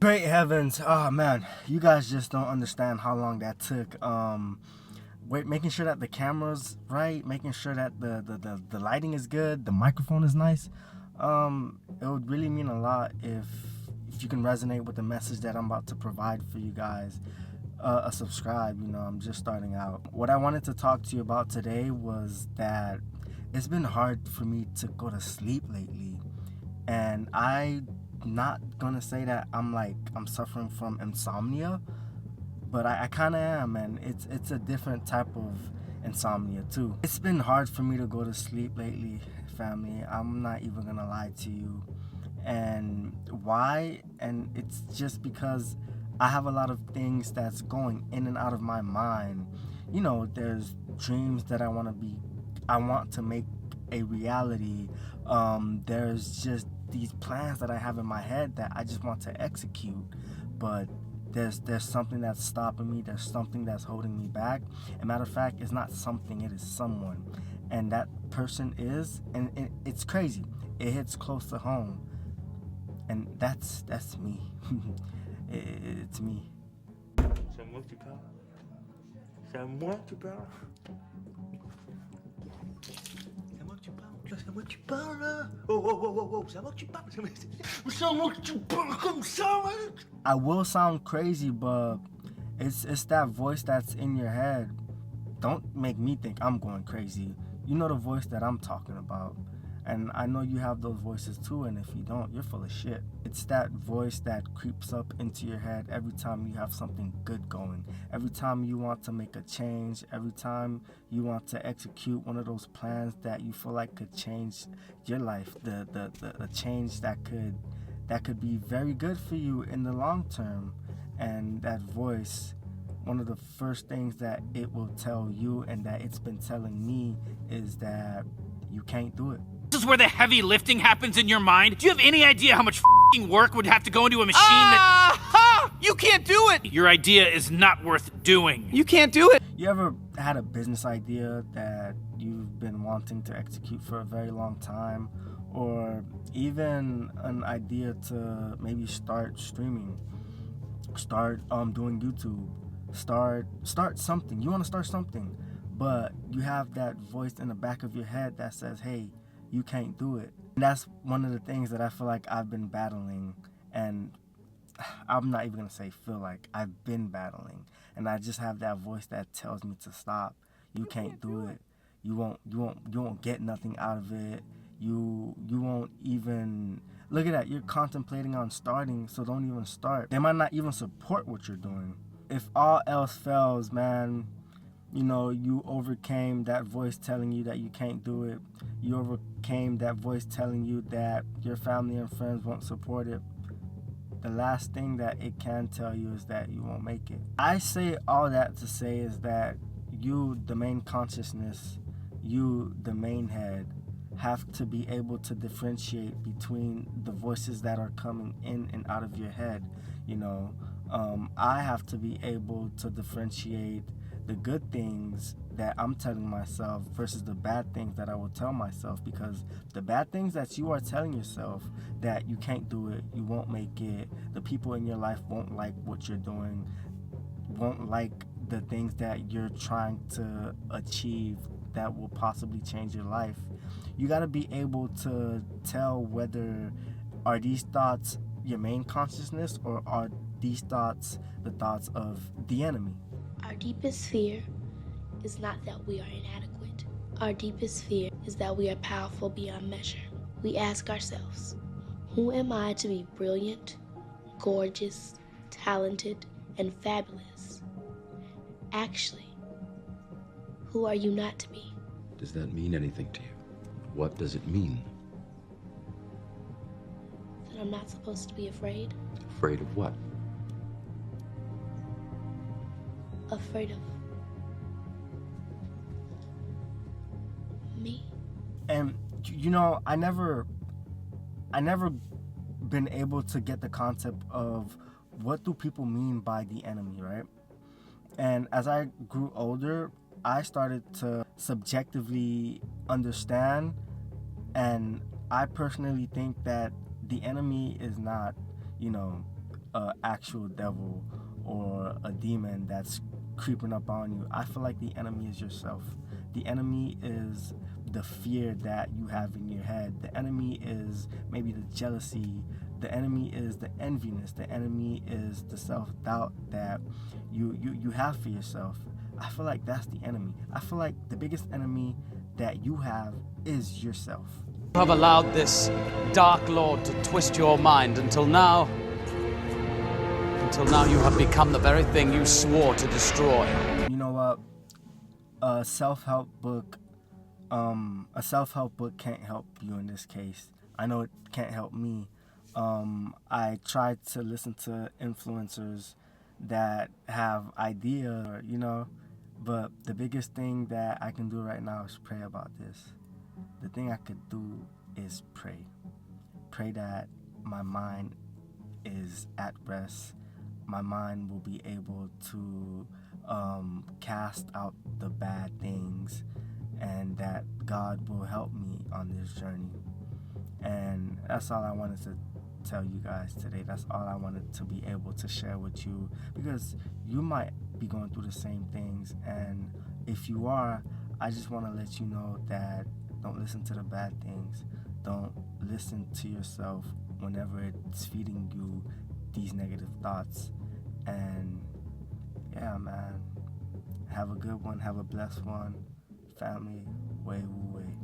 Great heavens. Oh man, you guys just don't understand how long that took. Making sure that the camera's right, making sure that the lighting is good, the microphone is nice. It would really mean a lot if you can resonate with the message that I'm about to provide for you guys. A subscribe, I'm just starting out. What I wanted to talk to you about today was that it's been hard for me to go to sleep lately. And I not gonna say that I'm suffering from insomnia, but I kind of am, and it's a different type of insomnia too. It's been hard for me to go to sleep lately, family. I'm not even gonna lie to you. And why? And it's just because I have a lot of things that's going in and out of my mind. There's dreams that I want to make a reality. There's just these plans that I have in my head that I just want to execute, but there's something that's stopping me. There's something that's holding me back. And matter of fact, it's not something, it is someone, and that person is, and it's crazy. It hits close to home, and that's me. It's me. C'est à moi que tu parles? C'est à moi que tu parles? C'est à moi que tu parles? Là, c'est à moi que tu parles, là? Oh, c'est à moi que tu parles? C'est à moi que tu parles comme ça, mec? I will sound crazy, but it's that voice that's in your head. Don't make me think I'm going crazy. You know the voice that I'm talking about. And I know you have those voices too, and if you don't, you're full of shit. It's that voice that creeps up into your head every time you have something good going. Every time you want to make a change, every time you want to execute one of those plans that you feel like could change your life, the change that could be very good for you in the long term. And that voice, one of the first things that it will tell you, and that it's been telling me, is that you can't do it. This is where the heavy lifting happens in your mind? Do you have any idea how much f***ing work would have to go into a machine that... You can't do it! Your idea is not worth doing. You can't do it! You ever had a business idea that you've been wanting to execute for a very long time? Or even an idea to maybe start streaming, start doing YouTube, start something. You want to start something, but you have that voice in the back of your head that says, hey, you can't do it. And that's one of the things that I feel like I've been battling, and I'm not even gonna say feel like, I've been battling, and I just have that voice that tells me to stop. You can't do it. You won't get nothing out of it. You won't even look at that. You're contemplating on starting, so don't even start. They might not even support what you're doing. If all else fails, man, you overcame that voice telling you that you can't do it. You overcame that voice telling you that your family and friends won't support it. The last thing that it can tell you is that you won't make it. I say all that to say is that you, the main consciousness, you, the main head, have to be able to differentiate between the voices that are coming in and out of your head. I have to be able to differentiate the good things that I'm telling myself versus the bad things that I will tell myself, because the bad things that you are telling yourself, that you can't do it, you won't make it, the people in your life won't like what you're doing, won't like the things that you're trying to achieve that will possibly change your life. You got to be able to tell whether are these thoughts your main consciousness, or are these thoughts the thoughts of the enemy. Our deepest fear is not that we are inadequate. Our deepest fear is that we are powerful beyond measure. We ask ourselves, who am I to be brilliant, gorgeous, talented, and fabulous? Actually, who are you not to be? Does that mean anything to you? What does it mean? That I'm not supposed to be afraid? Afraid of what? Afraid of me. And I never been able to get the concept of what do people mean by the enemy, right? And as I grew older, I started to subjectively understand, and I personally think that the enemy is not, a actual devil or a demon that's creeping up on you. I feel like the enemy is yourself. The enemy is the fear that you have in your head. The enemy is maybe the jealousy. The enemy is the enviness. The enemy is the self-doubt that you have for yourself. I feel like that's the enemy. I feel like the biggest enemy that you have is yourself. You have allowed this dark lord to twist your mind until now you have become the very thing you swore to destroy. You know what? A self-help book can't help you in this case. I know it can't help me. I tried to listen to influencers that have idea, but the biggest thing that I can do right now is pray about this. The thing I could do is pray. Pray that my mind is at rest. My mind will be able to cast out the bad things, and that God will help me on this journey. And that's all I wanted to tell you guys today. That's all I wanted to be able to share with you, because you might be going through the same things, and if you are, I just want to let you know that don't listen to the bad things. Don't listen to yourself whenever it's feeding you these negative thoughts. And yeah, man, have a good one, have a blessed one. Family, WeiWuWei.